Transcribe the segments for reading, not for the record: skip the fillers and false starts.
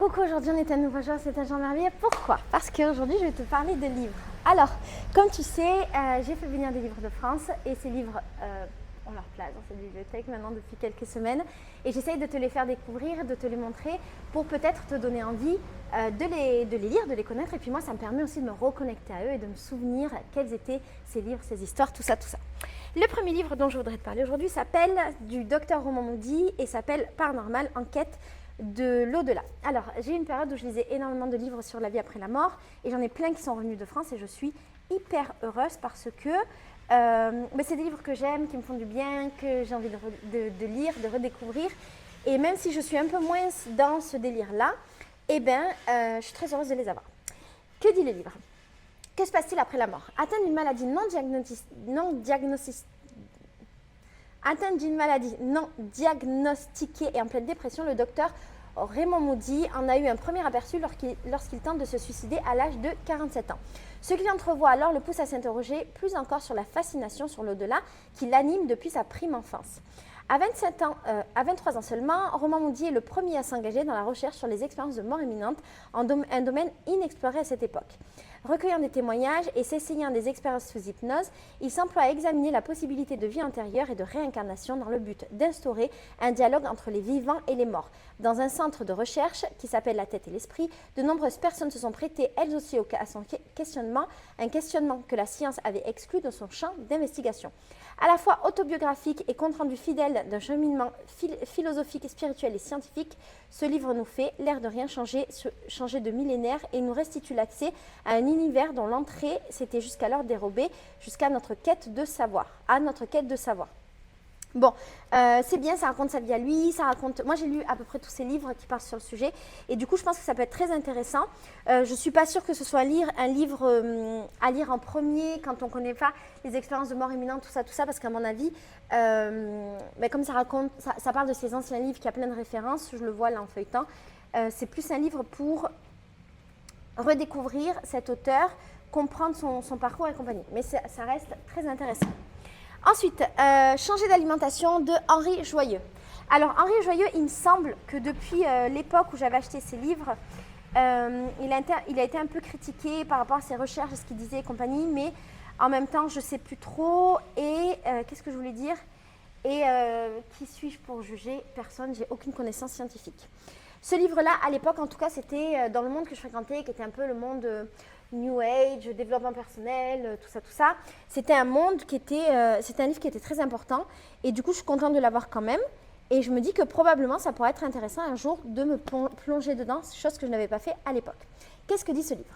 Coucou, aujourd'hui on est à nouveau jour, c'est un jour merveilleux. Pourquoi? Parce qu'aujourd'hui je vais te parler de livres. Alors, comme tu sais, j'ai fait venir des livres de France et ces livres ont leur place dans cette bibliothèque maintenant depuis quelques semaines. Et j'essaye de te les faire découvrir, de te les montrer pour peut-être te donner envie de les lire, de les connaître. Et puis moi, ça me permet aussi de me reconnecter à eux et de me souvenir quels étaient ces livres, ces histoires, tout ça, tout ça. Le premier livre dont je voudrais te parler aujourd'hui s'appelle du Dr Roman Moody et s'appelle Paranormal, enquête de l'au-delà. Alors, j'ai eu une période où je lisais énormément de livres sur la vie après la mort et j'en ai plein qui sont revenus de France et je suis hyper heureuse parce que c'est des livres que j'aime, qui me font du bien, que j'ai envie de lire, de redécouvrir. Et même si je suis un peu moins dans ce délire-là, je suis très heureuse de les avoir. Que dit le livre? Que se passe-t-il après la mort? Atteint d'une maladie non diagnostiquée et en pleine dépression, le docteur Raymond Moody en a eu un premier aperçu lorsqu'il tente de se suicider à l'âge de 47 ans. Ce qu'il entrevoit alors le pousse à s'interroger plus encore sur la fascination sur l'au-delà qui l'anime depuis sa prime enfance. À 23 ans seulement, Roman Moody est le premier à s'engager dans la recherche sur les expériences de mort imminente, un domaine inexploré à cette époque. Recueillant des témoignages et s'essayant des expériences sous hypnose, il s'emploie à examiner la possibilité de vie antérieure et de réincarnation dans le but d'instaurer un dialogue entre les vivants et les morts. Dans un centre de recherche qui s'appelle La tête et l'esprit, de nombreuses personnes se sont prêtées elles aussi à son questionnement, un questionnement que la science avait exclu de son champ d'investigation. À la fois autobiographique et compte-rendu fidèle d'un cheminement philosophique, spirituel et scientifique, ce livre nous fait, l'air de rien changer de millénaire et nous restitue l'accès à un univers dont l'entrée s'était jusqu'alors dérobée jusqu'à notre quête de savoir. Bon, c'est bien, ça raconte sa vie à lui, ça raconte... Moi, j'ai lu à peu près tous ces livres qui parlent sur le sujet et du coup, je pense que ça peut être très intéressant. Je ne suis pas sûre que ce soit un livre à lire en premier quand on ne connaît pas les expériences de mort imminente, tout ça, parce qu'à mon avis, comme ça parle de ces anciens livres qui a plein de références, je le vois là en feuilletant, c'est plus un livre pour redécouvrir cet auteur, comprendre son parcours et compagnie. Mais ça reste très intéressant. Ensuite, Changer d'alimentation de Henri Joyeux. Alors, Henri Joyeux, il me semble que depuis l'époque où j'avais acheté ses livres, il a été un peu critiqué par rapport à ses recherches, à ce qu'il disait et compagnie, mais en même temps, je ne sais plus trop. Et qu'est-ce que je voulais dire? Et qui suis-je pour juger? Personne, j'ai aucune connaissance scientifique. Ce livre-là, à l'époque, en tout cas, c'était dans le monde que je fréquentais, qui était un peu le monde New Age, développement personnel, tout ça. C'était un monde c'était un livre qui était très important. Et du coup, je suis contente de l'avoir quand même. Et je me dis que probablement, ça pourrait être intéressant un jour de me plonger dedans, chose que je n'avais pas fait à l'époque. Qu'est-ce que dit ce livre?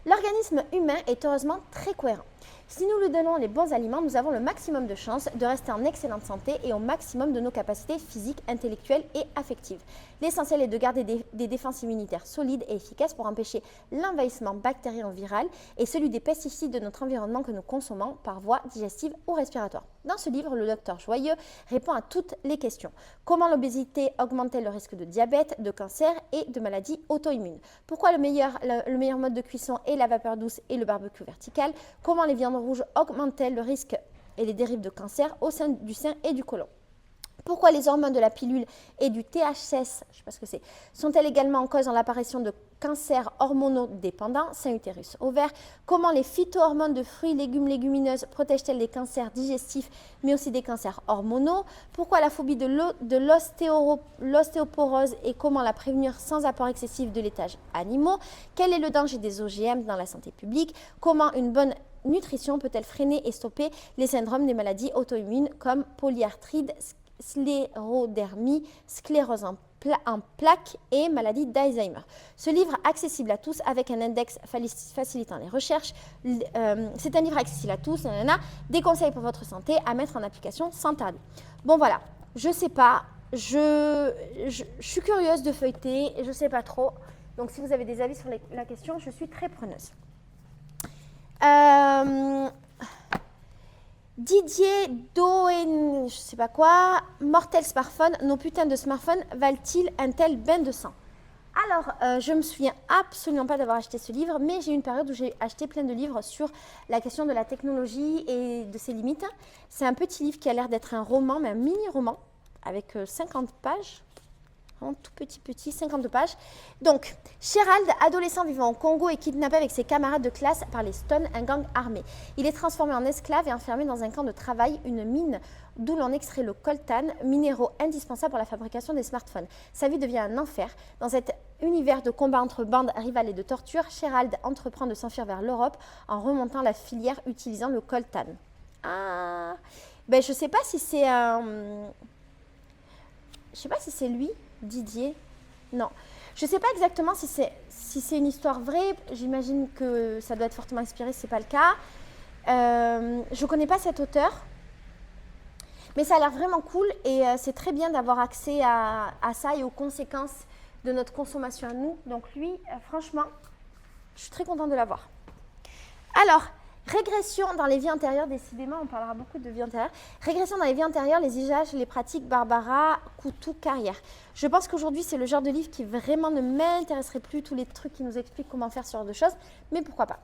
L'organisme humain est heureusement très cohérent. Si nous lui donnons les bons aliments, nous avons le maximum de chances de rester en excellente santé et au maximum de nos capacités physiques, intellectuelles et affectives. L'essentiel est de garder des défenses immunitaires solides et efficaces pour empêcher l'envahissement bactérien ou viral et celui des pesticides de notre environnement que nous consommons par voie digestive ou respiratoire. Dans ce livre, le docteur Joyeux répond à toutes les questions. Comment l'obésité augmente-t-elle le risque de diabète, de cancer et de maladies auto-immunes? Pourquoi le meilleur mode de cuisson est la vapeur douce et le barbecue vertical? Comment les viandes rouges augmentent-elles le risque et les dérives de cancer au sein du sein et du côlon? Pourquoi les hormones de la pilule et du THC, je ne sais pas ce que c'est, sont-elles également en cause dans l'apparition de cancers hormonaux dépendants, sein, utérus, ovaire? Comment les phytohormones de fruits, légumes, légumineuses protègent-elles des cancers digestifs, mais aussi des cancers hormonaux? Pourquoi la phobie de l'ostéoporose et comment la prévenir sans apport excessif de laitage animaux? Quel est le danger des OGM dans la santé publique? Comment une bonne nutrition peut-elle freiner et stopper les syndromes des maladies auto-immunes comme polyarthrite, sclérodermie, sclérose en plaques et maladie d'Alzheimer. Ce livre accessible à tous avec un index facilitant les recherches. C'est un livre accessible à tous, des conseils pour votre santé à mettre en application sans tarder. Bon voilà, je sais pas, je suis curieuse de feuilleter, je sais pas trop. Donc si vous avez des avis sur la question, je suis très preneuse. Didier Doen, je sais pas quoi, mortel smartphone, nos putains de smartphones valent-ils un tel bain de sang? Alors, je me souviens absolument pas d'avoir acheté ce livre, mais j'ai eu une période où j'ai acheté plein de livres sur la question de la technologie et de ses limites. C'est un petit livre qui a l'air d'être un roman, mais un mini-roman, avec 50 pages. vraiment tout petit, 52 pages. Donc, Sherald, adolescent vivant au Congo, est kidnappé avec ses camarades de classe par les Stones, un gang armé. Il est transformé en esclave et enfermé dans un camp de travail, une mine d'où l'on extrait le coltan, minéraux indispensables pour la fabrication des smartphones. Sa vie devient un enfer. Dans cet univers de combat entre bandes rivales et de torture, Sherald entreprend de s'enfuir vers l'Europe en remontant la filière utilisant le coltan. Ah, ben je sais pas si c'est je sais pas si c'est lui, Didier. Non, je sais pas exactement si c'est une histoire vraie. J'imagine que ça doit être fortement inspiré, c'est pas le cas. Je connais pas cet auteur. Mais ça a l'air vraiment cool et c'est très bien d'avoir accès à ça et aux conséquences de notre consommation à nous. Donc lui, franchement, je suis très contente de l'avoir. Alors, régression dans les vies antérieures, décidément, on parlera beaucoup de vie antérieure. Régression dans les vies antérieures, les usages, les pratiques, Barbara, Coutou, carrière. Je pense qu'aujourd'hui, c'est le genre de livre qui vraiment ne m'intéresserait plus, tous les trucs qui nous expliquent comment faire ce genre de choses, mais pourquoi pas.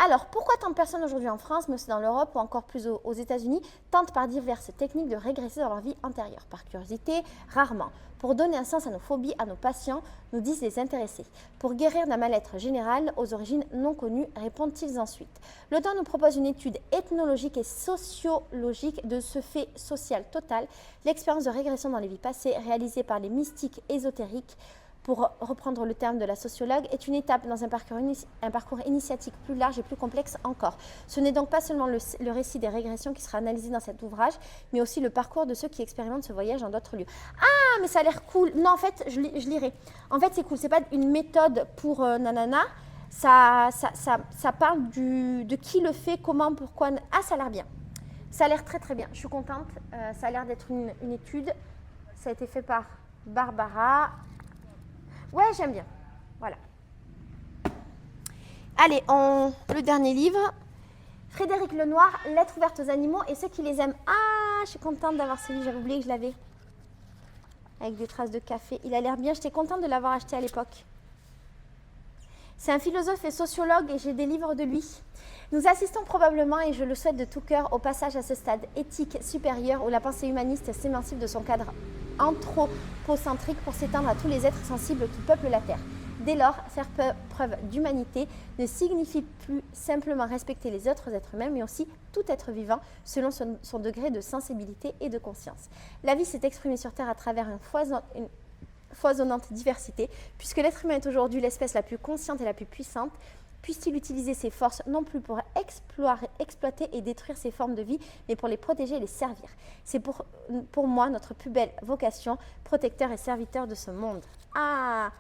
Alors, pourquoi tant de personnes aujourd'hui en France, mais aussi dans l'Europe ou encore plus aux États-Unis, tentent par diverses techniques de régresser dans leur vie antérieure? Par curiosité, rarement. Pour donner un sens à nos phobies, à nos patients, nous disent les intéressés. Pour guérir d'un mal-être général aux origines non connues, répondent-ils ensuite. L'auteur nous propose une étude ethnologique et sociologique de ce fait social total, l'expérience de régression dans les vies passées réalisée par les mystiques ésotériques. Pour reprendre le terme de la sociologue, est une étape dans un parcours initiatique plus large et plus complexe encore. Ce n'est donc pas seulement le récit des régressions qui sera analysé dans cet ouvrage, mais aussi le parcours de ceux qui expérimentent ce voyage dans d'autres lieux. Ah, mais ça a l'air cool. Non, en fait, je lirai. En fait, c'est cool. C'est pas une méthode pour nanana. Ça parle de qui le fait, comment, pourquoi. Ah, ça a l'air bien. Ça a l'air très, très bien. Je suis contente. Ça a l'air d'être une étude. Ça a été fait par Barbara. Ouais, j'aime bien. Voilà. Allez, le dernier livre. Frédéric Lenoir, Lettres ouvertes aux animaux et ceux qui les aiment. Ah, je suis contente d'avoir ce livre. J'avais oublié que je l'avais. Avec des traces de café. Il a l'air bien. J'étais contente de l'avoir acheté à l'époque. C'est un philosophe et sociologue et j'ai des livres de lui. Nous assistons probablement, et je le souhaite de tout cœur, au passage à ce stade éthique supérieur où la pensée humaniste s'émancipe de son cadre anthropocentrique pour s'étendre à tous les êtres sensibles qui peuplent la Terre. Dès lors, faire preuve d'humanité ne signifie plus simplement respecter les autres êtres humains, mais aussi tout être vivant selon son degré de sensibilité et de conscience. La vie s'est exprimée sur Terre à travers une foisonnante diversité, puisque l'être humain est aujourd'hui l'espèce la plus consciente et la plus puissante. Puisse-t-il utiliser ses forces non plus pour exploiter et détruire ses formes de vie, mais pour les protéger et les servir. C'est pour moi notre plus belle vocation, protecteur et serviteur de ce monde. Ah,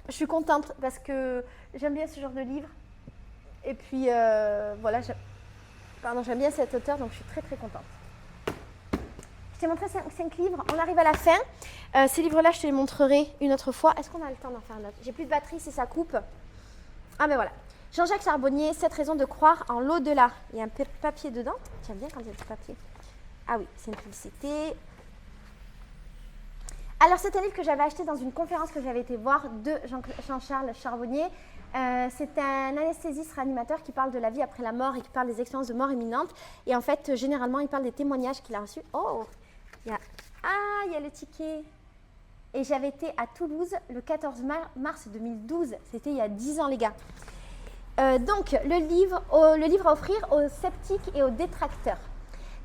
je suis contente parce que j'aime bien ce genre de livre. Et puis, voilà, j'aime bien cet auteur, donc je suis très très contente. Je t'ai montré 5 livres, on arrive à la fin. Ces livres-là, je te les montrerai une autre fois. Est-ce qu'on a le temps d'en faire un autre? J'ai plus de batterie si ça coupe. Ah ben voilà. Jean-Jacques Charbonnier, 7 raisons de croire en l'au-delà. Il y a un papier dedans. J'aime bien quand il y a du papier. Ah oui, c'est une publicité. Alors, c'est un livre que j'avais acheté dans une conférence que j'avais été voir de Jean-Charles Charbonnier. C'est un anesthésiste réanimateur qui parle de la vie après la mort et qui parle des expériences de mort imminente. Et en fait, généralement, il parle des témoignages qu'il a reçus. Oh, il y a le ticket. Et j'avais été à Toulouse le 14 mars 2012. C'était il y a 10 ans, les gars. Donc, le livre à offrir aux sceptiques et aux détracteurs.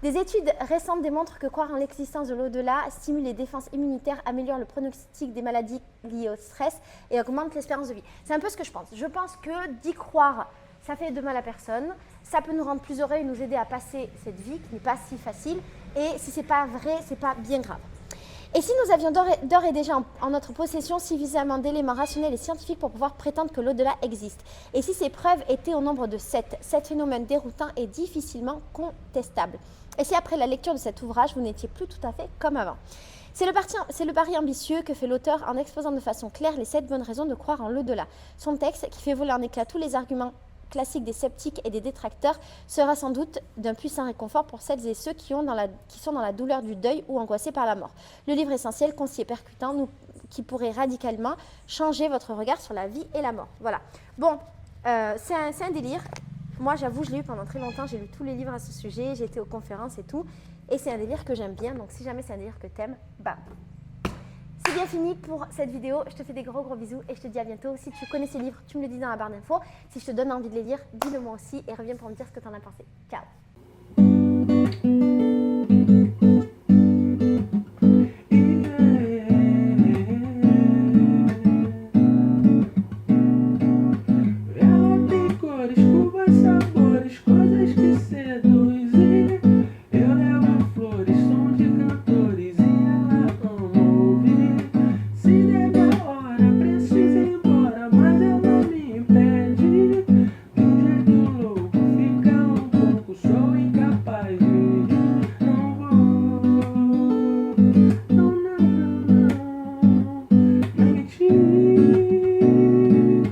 Des études récentes démontrent que croire en l'existence de l'au-delà stimule les défenses immunitaires, améliore le pronostic des maladies liées au stress et augmente l'espérance de vie. C'est un peu ce que je pense. Je pense que d'y croire, ça fait de mal à personne. Ça peut nous rendre plus heureux et nous aider à passer cette vie qui n'est pas si facile. Et si ce n'est pas vrai, ce n'est pas bien grave. Et si nous avions d'ores et déjà en notre possession suffisamment d'éléments rationnels et scientifiques pour pouvoir prétendre que l'au-delà existe? Et si ces preuves étaient au nombre de 7, cet phénomène déroutant est difficilement contestable. Et si après la lecture de cet ouvrage, vous n'étiez plus tout à fait comme avant? C'est le pari ambitieux que fait l'auteur en exposant de façon claire les 7 bonnes raisons de croire en l'au-delà. Son texte, qui fait voler en éclats tous les arguments classique des sceptiques et des détracteurs, sera sans doute d'un puissant réconfort pour celles et ceux qui sont dans la douleur du deuil ou angoissés par la mort. Le livre essentiel, concis et percutant, qui pourrait radicalement changer votre regard sur la vie et la mort. Voilà. Bon, c'est un délire. Moi, j'avoue, je l'ai eu pendant très longtemps. J'ai lu tous les livres à ce sujet. J'ai été aux conférences et tout. Et c'est un délire que j'aime bien. Donc, si jamais c'est un délire que t'aimes, bah, c'est bien fini pour cette vidéo. Je te fais des gros bisous et je te dis à bientôt. Si tu connais ces livres, tu me le dis dans la barre d'infos. Si je te donne envie de les lire, dis-le moi aussi et reviens pour me dire ce que tu en as pensé. Ciao.